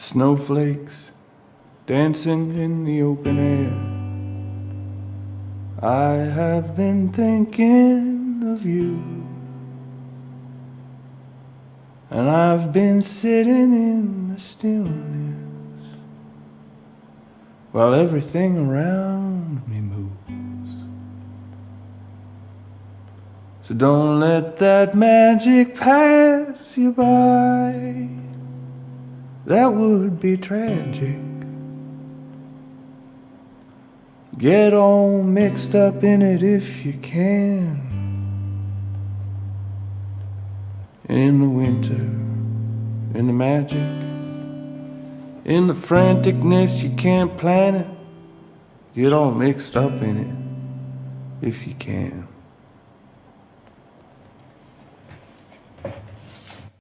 snowflakes dancing in the open air. I have been thinking of you, and I've been sitting in the stillness while everything around me moves. So don't let that magic pass you by. That would be tragic. Get all mixed up in it if you can. In the winter, in the magic, in the franticness, you can't plan it. Get all mixed up in it if you can.